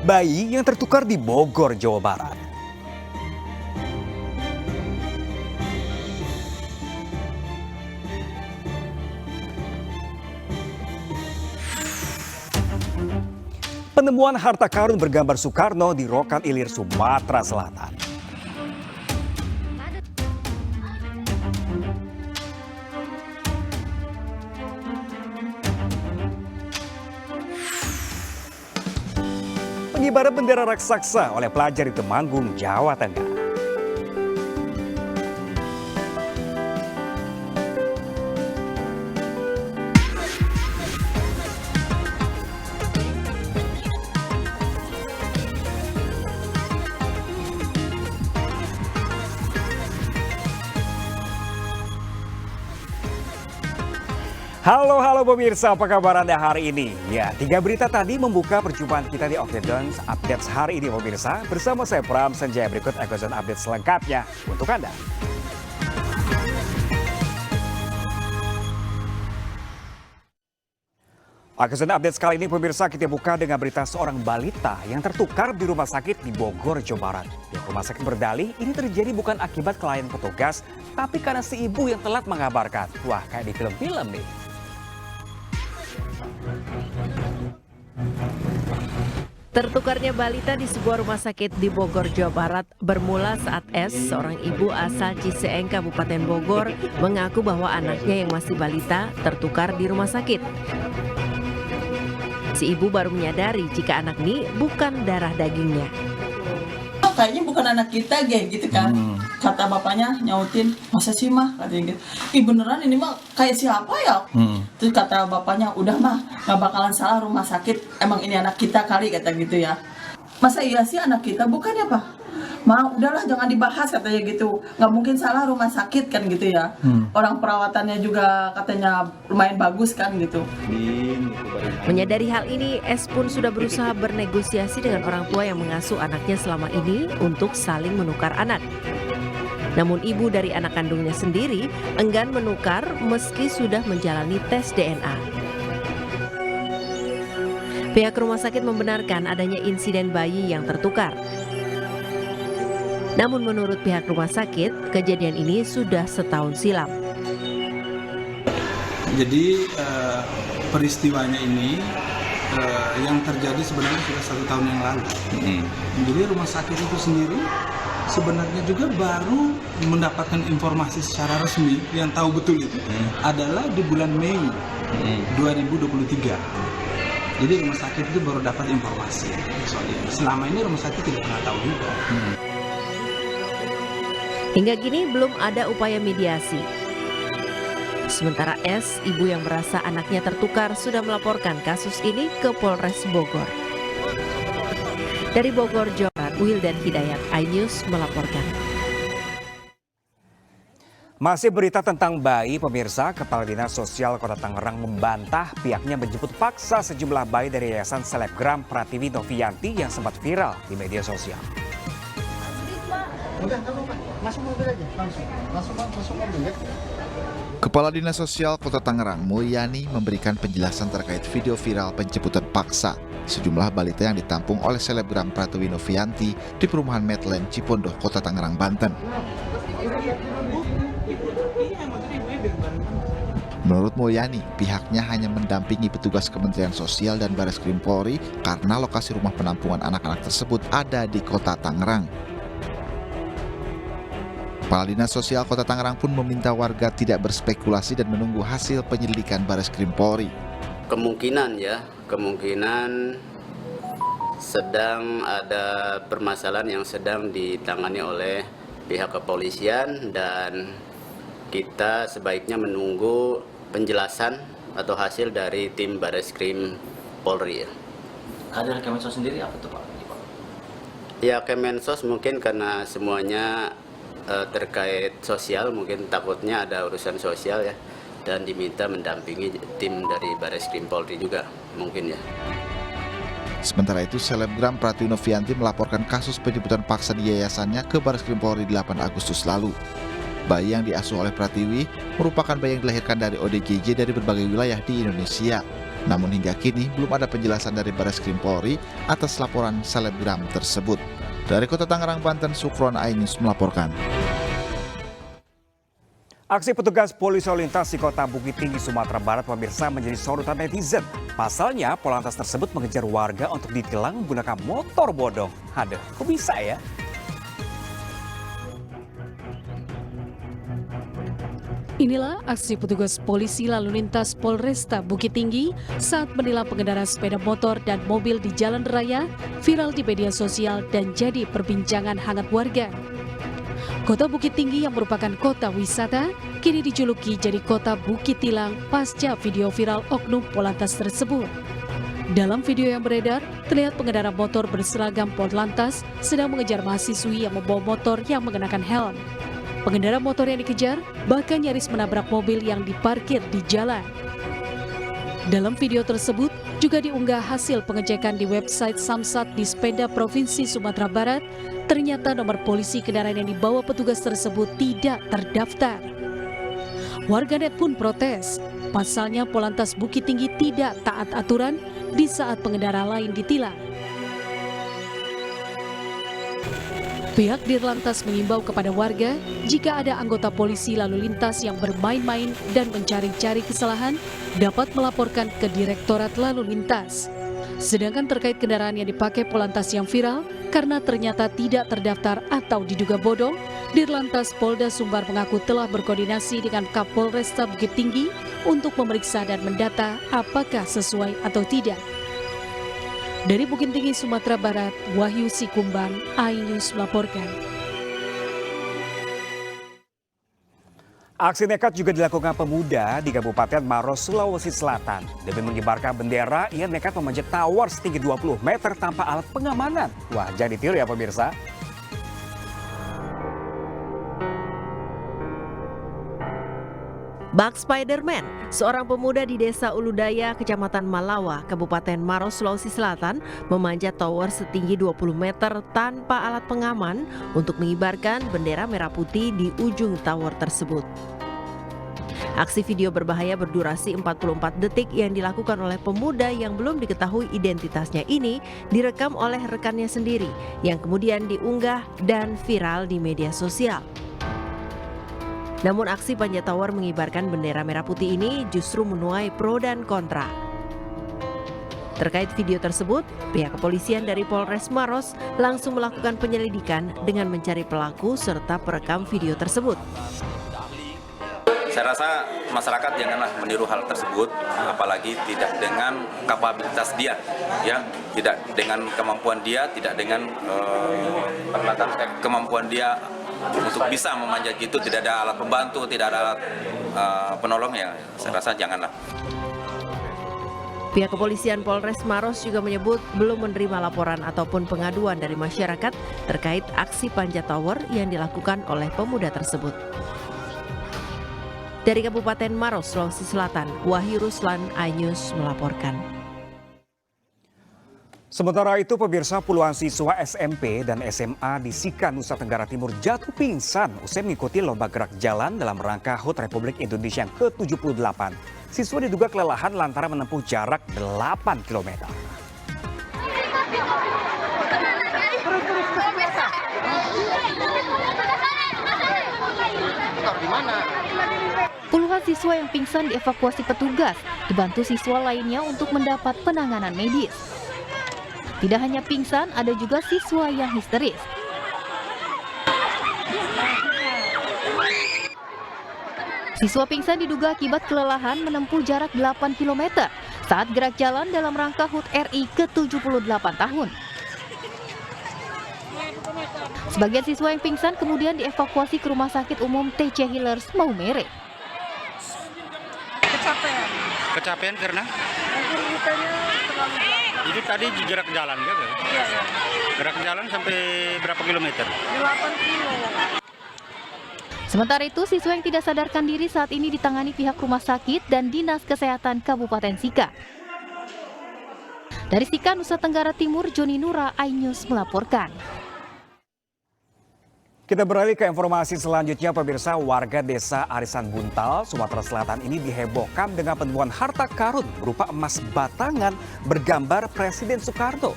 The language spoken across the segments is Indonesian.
bayi yang tertukar di Bogor, Jawa Barat. Penemuan harta karun bergambar Soekarno di Rokan Ilir, Sumatera Selatan. Pengibaran bendera raksasa oleh pelajar di Temanggung, Jawa Tengah. Halo pemirsa, apa kabar Anda hari ini? Ya, 3 berita tadi membuka perjumpaan kita di Oke Dons Updates hari ini pemirsa. Bersama saya Pram Sanjaya, berikut Oke Dons Update selengkapnya untuk Anda. Oke Dons Updates kali ini pemirsa kita buka dengan berita seorang balita yang tertukar di rumah sakit di Bogor, Jawa Barat. Pihak rumah sakit berdalih ini terjadi bukan akibat kelalaian petugas, tapi karena si ibu yang telat mengabarkan. Wah, kayak di film-film nih. Tertukarnya balita di sebuah rumah sakit di Bogor, Jawa Barat bermula saat S, seorang ibu asal Ciseeng, Kabupaten Bogor, mengaku bahwa anaknya yang masih balita tertukar di rumah sakit. Si ibu baru menyadari jika anak ini bukan darah dagingnya. Kayaknya bukan anak kita gitu kan. Kata bapaknya nyautin, masa sih mah katanya gitu. Ih beneran ini mah kayak siapa ya? Terus kata bapaknya, udah mah gak bakalan salah rumah sakit, emang ini anak kita kali kata gitu ya. Masa iya sih anak kita, bukan ya Pak? Udahlah jangan dibahas katanya gitu. Gak mungkin salah rumah sakit kan gitu ya. Orang perawatannya juga katanya lumayan bagus kan gitu. Menyadari hal ini, S pun sudah berusaha bernegosiasi dengan orang tua yang mengasuh anaknya selama ini untuk saling menukar anak. Namun ibu dari anak kandungnya sendiri enggan menukar meski sudah menjalani tes DNA. Pihak rumah sakit membenarkan adanya insiden bayi yang tertukar. Namun menurut pihak rumah sakit, kejadian ini sudah setahun silam. Jadi peristiwanya ini yang terjadi sebenarnya sudah 1 tahun yang lalu. Jadi rumah sakit itu sendiri sebenarnya juga baru mendapatkan informasi secara resmi yang tahu betul itu adalah di bulan Mei 2023. Jadi rumah sakit itu baru dapat informasi soalnya. Selama ini rumah sakit tidak pernah tahu juga. Hingga kini belum ada upaya mediasi. Sementara S, ibu yang merasa anaknya tertukar, sudah melaporkan kasus ini ke Polres Bogor. Dari Bogor, Jawa Barat, Wildan Hidayat, iNews melaporkan. Masih berita tentang bayi pemirsa, Kepala Dinas Sosial Kota Tangerang membantah pihaknya menjemput paksa sejumlah bayi dari Yayasan Selebgram Pratiwi Novianti yang sempat viral di media sosial. Kepala Dinas Sosial Kota Tangerang, Mulyani, memberikan penjelasan terkait video viral penjemputan paksa sejumlah balita yang ditampung oleh selebgram Pratiwi Novianti di perumahan Medland, Cipondoh, Kota Tangerang, Banten. Menurut Mulyani, pihaknya hanya mendampingi petugas Kementerian Sosial dan Bareskrim Polri karena lokasi rumah penampungan anak-anak tersebut ada di Kota Tangerang. Kepala Dinas Sosial Kota Tangerang pun meminta warga tidak berspekulasi dan menunggu hasil penyelidikan Bareskrim Polri. Kemungkinan sedang ada permasalahan yang sedang ditangani oleh pihak kepolisian dan kita sebaiknya menunggu penjelasan atau hasil dari tim Bareskrim Polri. Kader Kemensos sendiri apa tuh Pak? Ya Kemensos mungkin karena semuanya terkait sosial, mungkin takutnya ada urusan sosial ya, dan diminta mendampingi tim dari Bareskrim Polri juga mungkin ya. Sementara itu, selebgram Pratiwi Novianti melaporkan kasus penjemputan paksa di yayasannya ke Bareskrim Polri 8 Agustus lalu. Bayi yang diasuh oleh Pratiwi merupakan bayi yang dilahirkan dari ODGJ dari berbagai wilayah di Indonesia. Namun hingga kini belum ada penjelasan dari Bareskrim Polri atas laporan selebgram tersebut. Dari Kota Tangerang, Banten, Sukron iNews melaporkan. Aksi petugas polisi lalu lintas di Kota Bukit Tinggi, Sumatera Barat pemirsa menjadi sorotan netizen. Pasalnya, Polantas tersebut mengejar warga untuk ditilang menggunakan motor bodong. Aduh, kok bisa ya? Inilah aksi petugas polisi lalu lintas Polresta Bukit Tinggi saat menilang pengendara sepeda motor dan mobil di jalan raya, viral di media sosial dan jadi perbincangan hangat warga. Kota Bukit Tinggi yang merupakan kota wisata, kini dijuluki jadi kota Bukit Tilang pasca video viral oknum Polantas tersebut. Dalam video yang beredar, terlihat pengendara motor berseragam Polantas sedang mengejar mahasiswi yang membawa motor yang mengenakan helm. Pengendara motor yang dikejar bahkan nyaris menabrak mobil yang diparkir di jalan. Dalam video tersebut juga diunggah hasil pengecekan di website Samsat di Sepeda Provinsi Sumatera Barat. Ternyata nomor polisi kendaraan yang dibawa petugas tersebut tidak terdaftar. Warganet pun protes, pasalnya Polantas Bukit Tinggi tidak taat aturan di saat pengendara lain ditilang. Pihak Dirlantas mengimbau kepada warga, jika ada anggota polisi lalu lintas yang bermain-main dan mencari-cari kesalahan, dapat melaporkan ke Direktorat Lalu Lintas. Sedangkan terkait kendaraan yang dipakai Polantas yang viral, karena ternyata tidak terdaftar atau diduga bodong, Dirlantas Polda Sumbar mengaku telah berkoordinasi dengan Kapolresta Bukit Tinggi untuk memeriksa dan mendata apakah sesuai atau tidak. Dari Bukit Tinggi, Sumatera Barat, Wahyu Sikumbang, iNews melaporkan. Aksi nekat juga dilakukan pemuda di Kabupaten Maros, Sulawesi Selatan. Demi mengibarkan bendera, ia nekat memanjat tower setinggi 20 meter tanpa alat pengamanan. Wah, jangan ditiru ya pemirsa. Bak Spiderman, seorang pemuda di Desa Uludaya, Kecamatan Malawa, Kabupaten Maros, Sulawesi Selatan, memanjat tower setinggi 20 meter tanpa alat pengaman untuk mengibarkan bendera merah putih di ujung tower tersebut. Aksi video berbahaya berdurasi 44 detik yang dilakukan oleh pemuda yang belum diketahui identitasnya ini direkam oleh rekannya sendiri yang kemudian diunggah dan viral di media sosial. Namun aksi panjat tower mengibarkan bendera merah putih ini justru menuai pro dan kontra. Terkait video tersebut, pihak kepolisian dari Polres Maros langsung melakukan penyelidikan dengan mencari pelaku serta perekam video tersebut. Saya rasa masyarakat janganlah meniru hal tersebut, apalagi tidak dengan kapabilitas dia, ya, tidak dengan kemampuan dia, tidak dengan kemampuan dia untuk bisa memanjat gitu, tidak ada alat pembantu, tidak ada alat penolong, ya saya rasa janganlah. Pihak kepolisian Polres Maros juga menyebut belum menerima laporan ataupun pengaduan dari masyarakat terkait aksi panjat tower yang dilakukan oleh pemuda tersebut. Dari Kabupaten Maros, Sulawesi Selatan, Wahyu Ruslan, iNews melaporkan. Sementara itu pemirsa, puluhan siswa SMP dan SMA di Sika, Nusa Tenggara Timur jatuh pingsan usai mengikuti lomba gerak jalan dalam rangka HUT Republik Indonesia yang ke-78. Siswa diduga kelelahan lantaran menempuh jarak 8 km. Puluhan siswa yang pingsan dievakuasi petugas, dibantu siswa lainnya untuk mendapat penanganan medis. Tidak hanya pingsan, ada juga siswa yang histeris. Siswa pingsan diduga akibat kelelahan menempuh jarak 8 km saat gerak jalan dalam rangka HUT RI ke-78 tahun. Sebagian siswa yang pingsan kemudian dievakuasi ke Rumah Sakit Umum TC Healers Maumere. Kecapean karena? Jadi tadi gerak jalan gitu? Iya. Gerak jalan sampai berapa kilometer? 8 kilo. Sementara itu, siswa yang tidak sadarkan diri saat ini ditangani pihak rumah sakit dan Dinas Kesehatan Kabupaten Sika. Dari Sika, Nusa Tenggara Timur, Joni Nura, iNews melaporkan. Kita beralih ke informasi selanjutnya, pemirsa. Warga desa Arisan Buntal, Sumatera Selatan ini dihebohkan dengan penemuan harta karun berupa emas batangan bergambar Presiden Soekarno.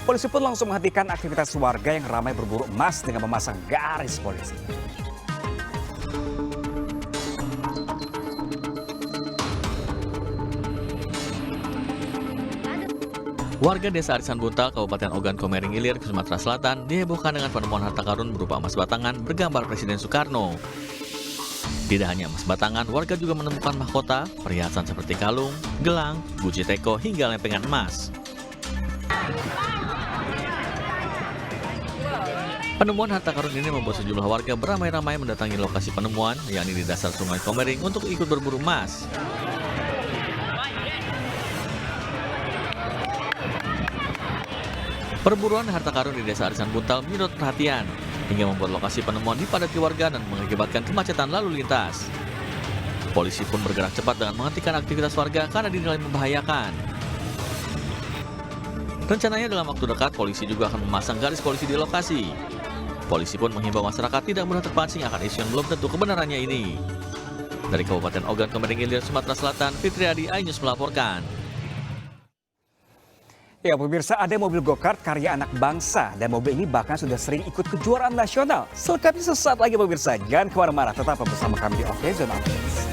Polisi pun langsung menghentikan aktivitas warga yang ramai berburu emas dengan memasang garis polisi. Warga desa Arisan Buntal, Kabupaten Ogan Komering Ilir, Sumatera Selatan dihebohkan dengan penemuan harta karun berupa emas batangan bergambar Presiden Soekarno. Tidak hanya emas batangan, warga juga menemukan mahkota, perhiasan seperti kalung, gelang, guci teko, hingga lempengan emas. Penemuan harta karun ini membuat sejumlah warga beramai-ramai mendatangi lokasi penemuan, yakni di dasar Sungai Komering, untuk ikut berburu emas. Perburuan harta karun di desa Arisan Buntal menyedot perhatian, hingga membuat lokasi penemuan dipadati warga dan mengakibatkan kemacetan lalu lintas. Polisi pun bergerak cepat dengan menghentikan aktivitas warga karena dinilai membahayakan. Rencananya dalam waktu dekat, polisi juga akan memasang garis polisi di lokasi. Polisi pun menghimbau masyarakat tidak mudah terpancing akan isu yang belum tentu kebenarannya ini. Dari Kabupaten Ogan Komering Ilir, Sumatera Selatan, Fitriadi, iNews melaporkan. Ya pemirsa, ada mobil go-kart karya anak bangsa dan mobil ini bahkan sudah sering ikut kejuaraan nasional. Selengkapnya sesaat lagi pemirsa, jangan kemana-mana, tetap bersama kami di OK Zone Updates.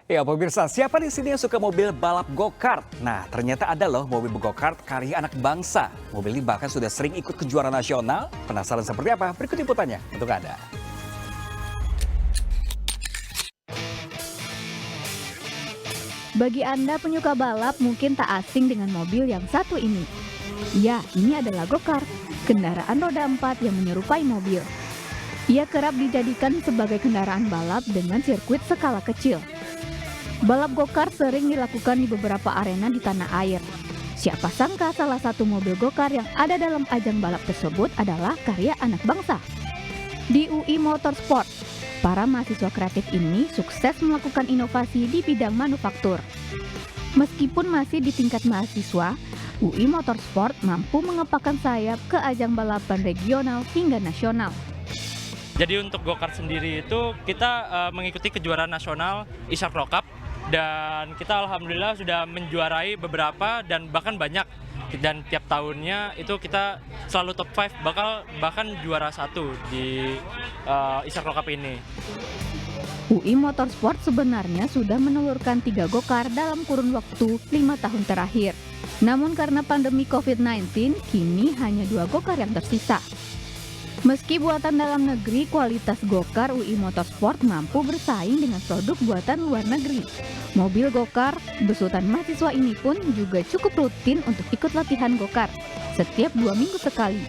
Ya pemirsa, siapa di sini yang suka mobil balap go-kart? Nah, ternyata ada loh mobil go-kart karya anak bangsa. Mobil ini bahkan sudah sering ikut kejuaraan nasional. Penasaran seperti apa? Berikut liputannya untuk Anda. Bagi Anda penyuka balap mungkin tak asing dengan mobil yang satu ini. Ya, ini adalah go-kart, kendaraan roda 4 yang menyerupai mobil. Ia kerap dijadikan sebagai kendaraan balap dengan sirkuit skala kecil. Balap go-kart sering dilakukan di beberapa arena di tanah air. Siapa sangka salah satu mobil go-kart yang ada dalam ajang balap tersebut adalah karya anak bangsa. Di UI Motorsport, para mahasiswa kreatif ini sukses melakukan inovasi di bidang manufaktur. Meskipun masih di tingkat mahasiswa, UI Motorsport mampu mengepakkan sayap ke ajang balapan regional hingga nasional. Jadi untuk go-kart sendiri itu kita mengikuti kejuaraan nasional Isar Pro Cup. Dan kita alhamdulillah sudah menjuarai beberapa dan bahkan banyak, dan tiap tahunnya itu kita selalu top 5 bahkan juara 1 di Isar Pro Cup ini. UI Motorsport sebenarnya sudah menelurkan 3 go-kart dalam kurun waktu 5 tahun terakhir. Namun karena pandemi COVID-19, kini hanya 2 go-kart yang tersisa. Meski buatan dalam negeri, kualitas go-kart UI Motorsport mampu bersaing dengan produk buatan luar negeri. Mobil go-kart besutan mahasiswa ini pun juga cukup rutin untuk ikut latihan go-kart setiap 2 minggu sekali.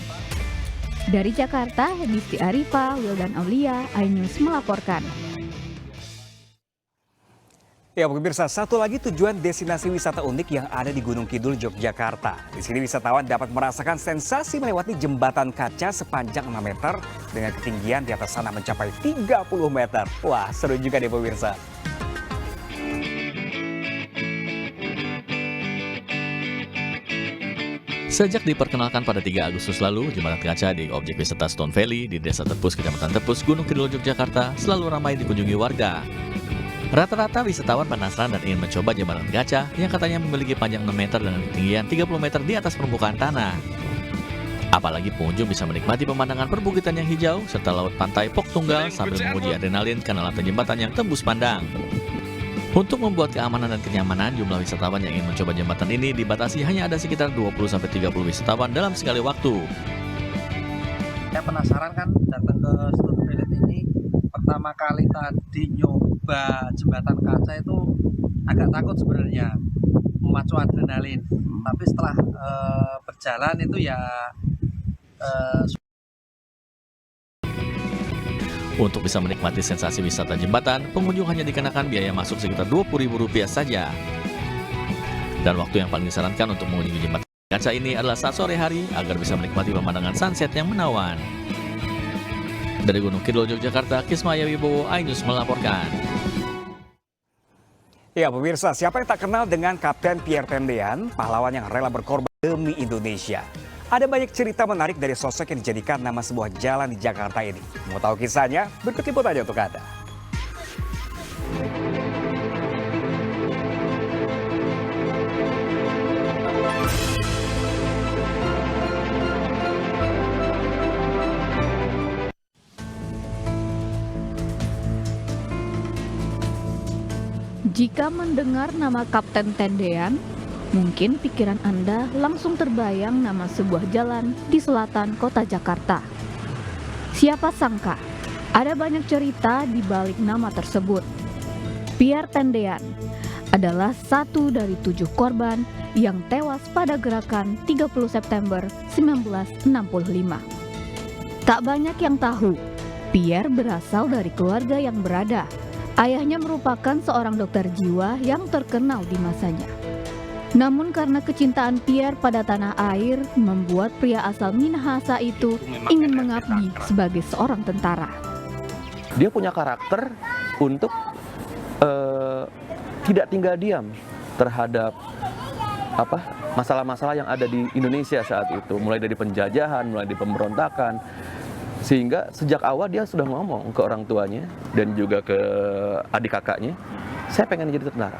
Dari Jakarta, Disti Arifa, Wildan Aulia, iNews melaporkan. Ya pemirsa, satu lagi tujuan destinasi wisata unik yang ada di Gunung Kidul, Yogyakarta. Di sini wisatawan dapat merasakan sensasi melewati jembatan kaca sepanjang 6 meter dengan ketinggian di atas sana mencapai 30 meter. Wah, seru juga deh pemirsa. Sejak diperkenalkan pada 3 Agustus lalu, jembatan kaca di objek wisata Stone Valley di Desa Tepus, Kecamatan Tepus, Gunung Kidul, Yogyakarta selalu ramai dikunjungi warga. Rata-rata wisatawan penasaran dan ingin mencoba jembatan kaca yang katanya memiliki panjang 6 meter dengan ketinggian 30 meter di atas permukaan tanah. Apalagi pengunjung bisa menikmati pemandangan perbukitan yang hijau serta laut pantai Pok Tunggal sambil menguji adrenalin karena lantai jembatan yang tembus pandang. Untuk membuat keamanan dan kenyamanan, jumlah wisatawan yang ingin mencoba jembatan ini dibatasi hanya ada sekitar 20-30 wisatawan dalam sekali waktu. Saya penasaran kan datang ke Stone Valley ini, pertama kali tadi nyoba jembatan kaca itu agak takut sebenarnya, memacu adrenalin. Tapi setelah berjalan itu ya Untuk bisa menikmati sensasi wisata jembatan, pengunjung hanya dikenakan biaya masuk sekitar Rp20.000 saja. Dan waktu yang paling disarankan untuk mengunjungi jembatan kaca ini adalah saat sore hari agar bisa menikmati pemandangan sunset yang menawan. Dari Gunung Kidul, Yogyakarta, Kismaya Wibowo, iNews melaporkan. Ya pemirsa, siapa yang tak kenal dengan Kapten Pierre Tendean, pahlawan yang rela berkorban demi Indonesia. Ada banyak cerita menarik dari sosok yang dijadikan nama sebuah jalan di Jakarta ini. Mau tahu kisahnya? Berikut liputannya untuk Anda. Jika mendengar nama Kapten Tendean, mungkin pikiran Anda langsung terbayang nama sebuah jalan di selatan kota Jakarta. Siapa sangka, ada banyak cerita di balik nama tersebut. Pierre Tendean adalah satu dari 7 korban yang tewas pada gerakan 30 September 1965. Tak banyak yang tahu, Pierre berasal dari keluarga yang berada. Ayahnya merupakan seorang dokter jiwa yang terkenal di masanya. Namun karena kecintaan Pierre pada tanah air membuat pria asal Minahasa itu ingin mengabdi sebagai seorang tentara. Dia punya karakter untuk tidak tinggal diam terhadap masalah-masalah yang ada di Indonesia saat itu, mulai dari penjajahan, mulai dari pemberontakan. Sehingga sejak awal dia sudah ngomong ke orang tuanya dan juga ke adik kakaknya, saya pengen jadi tentara.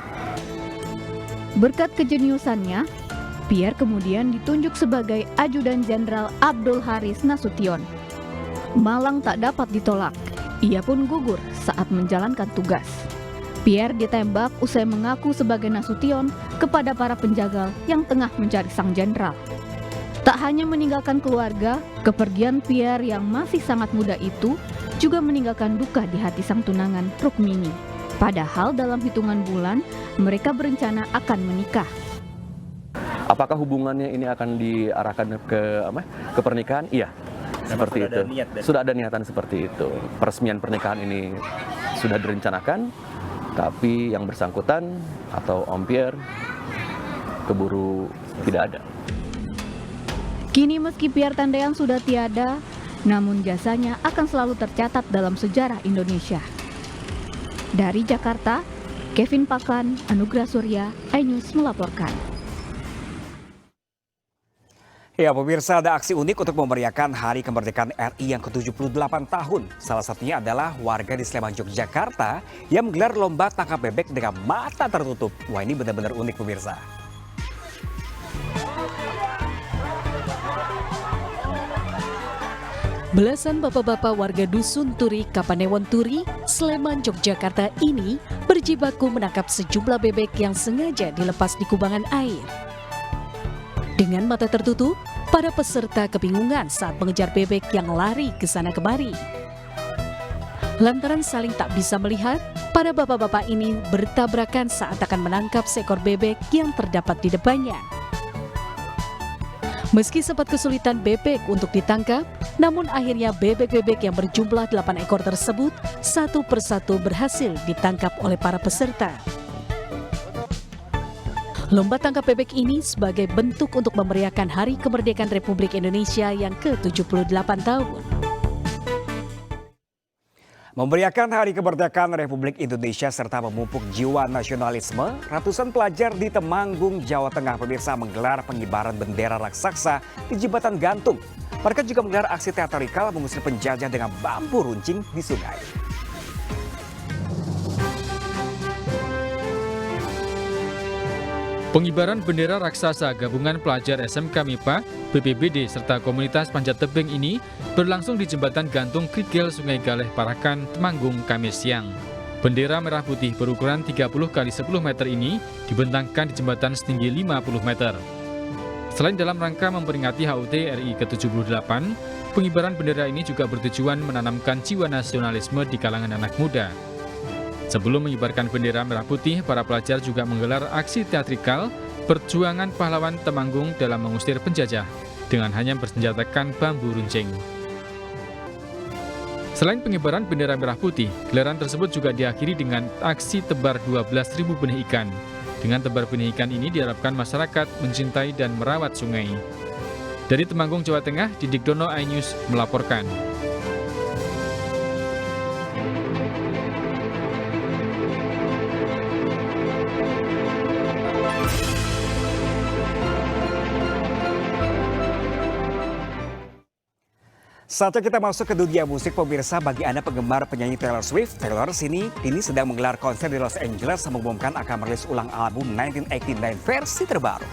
Berkat kejeniusannya, Pierre kemudian ditunjuk sebagai Ajudan Jenderal Abdul Haris Nasution. Malang tak dapat ditolak, ia pun gugur saat menjalankan tugas. Pierre ditembak usai mengaku sebagai Nasution kepada para penjagal yang tengah mencari sang jenderal. Tak hanya meninggalkan keluarga, kepergian Pierre yang masih sangat muda itu juga meninggalkan duka di hati sang tunangan Rukmini. Padahal dalam hitungan bulan, mereka berencana akan menikah. Apakah hubungannya ini akan diarahkan ke pernikahan? Iya, seperti itu. Sudah ada niatan seperti itu. Peresmian pernikahan ini sudah direncanakan, tapi yang bersangkutan atau Om Pierre keburu tidak ada. Kini meski Pierre Tendean sudah tiada, namun jasanya akan selalu tercatat dalam sejarah Indonesia. Dari Jakarta, Kevin Paklan, Anugrah Surya, iNews melaporkan. Ya pemirsa, ada aksi unik untuk memeriahkan Hari Kemerdekaan RI yang ke-78 tahun. Salah satunya adalah warga di Sleman, Yogyakarta yang menggelar lomba tangkap bebek dengan mata tertutup. Wah, ini benar-benar unik pemirsa. Belasan bapak-bapak warga Dusun Turi, Kapanewon Turi, Sleman, Yogyakarta ini berjibaku menangkap sejumlah bebek yang sengaja dilepas di kubangan air. Dengan mata tertutup, para peserta kebingungan saat mengejar bebek yang lari ke sana kemari. Lantaran saling tak bisa melihat, para bapak-bapak ini bertabrakan saat akan menangkap seekor bebek yang terdapat di depannya. Meski sempat kesulitan bebek untuk ditangkap, namun akhirnya bebek-bebek yang berjumlah 8 ekor tersebut satu persatu berhasil ditangkap oleh para peserta. Lomba tangkap bebek ini sebagai bentuk untuk memeriahkan Hari Kemerdekaan Republik Indonesia yang ke-78 tahun. Memeriahkan Hari Kemerdekaan Republik Indonesia serta memupuk jiwa nasionalisme, ratusan pelajar di Temanggung, Jawa Tengah pemirsa menggelar pengibaran bendera raksasa di Jembatan Gantung. Mereka juga menggelar aksi teatrikal mengusir penjajah dengan bambu runcing di sungai. Pengibaran bendera raksasa gabungan pelajar SMK MIPA, BPBD serta komunitas Panjat Tebing ini berlangsung di Jembatan Gantung Krikil Sungai Galeh Parakan, Temanggung, Kamis siang. Bendera merah putih berukuran 30 x 10 meter ini dibentangkan di jembatan setinggi 50 meter. Selain dalam rangka memperingati HUT RI ke-78, pengibaran bendera ini juga bertujuan menanamkan jiwa nasionalisme di kalangan anak muda. Sebelum mengibarkan bendera merah putih, para pelajar juga menggelar aksi teatrikal perjuangan pahlawan Temanggung dalam mengusir penjajah dengan hanya bersenjatakan bambu runcing. Selain pengibaran bendera merah putih, gelaran tersebut juga diakhiri dengan aksi tebar 12.000 benih ikan. Dengan tebar benih ikan ini diharapkan masyarakat mencintai dan merawat sungai. Dari Temanggung, Jawa Tengah, Didik Dono, iNews melaporkan. Saatnya kita masuk ke dunia musik pemirsa. Bagi Anda penggemar penyanyi Taylor Swift, Taylor kini sedang menggelar konser di Los Angeles dan mengumumkan akan merilis ulang album 1989 versi terbaru.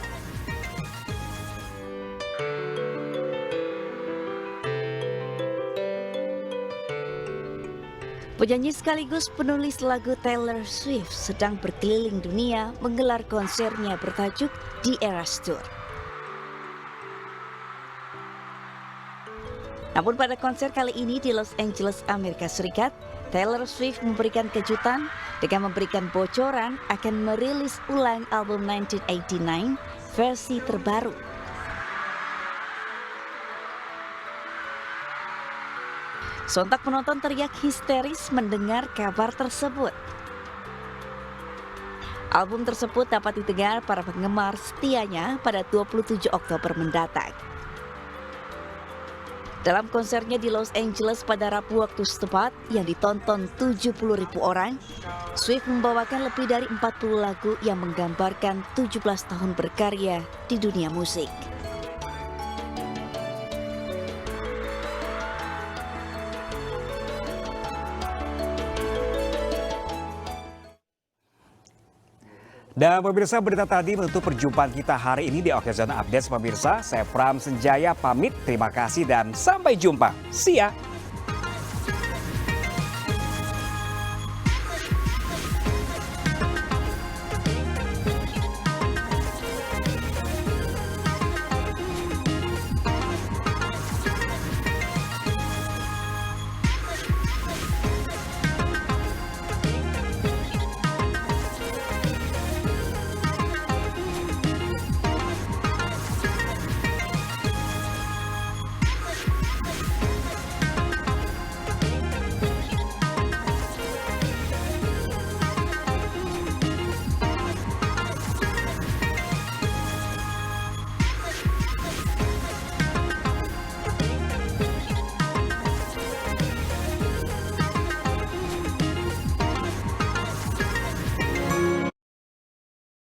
Penyanyi sekaligus penulis lagu Taylor Swift sedang berkeliling dunia menggelar konsernya bertajuk The Eras Tour. Namun pada konser kali ini di Los Angeles, Amerika Serikat, Taylor Swift memberikan kejutan dengan memberikan bocoran akan merilis ulang album 1989 versi terbaru. Sontak penonton teriak histeris mendengar kabar tersebut. Album tersebut dapat didengar para penggemar setianya pada 27 Oktober mendatang. Dalam konsernya di Los Angeles pada Rabu waktu setempat yang ditonton 70.000 orang, Swift membawakan lebih dari 40 lagu yang menggambarkan 17 tahun berkarya di dunia musik. Dan pemirsa, berita tadi menutup perjumpaan kita hari ini di Occasion Update pemirsa. Saya Pram Senjaya pamit, terima kasih dan sampai jumpa. See ya!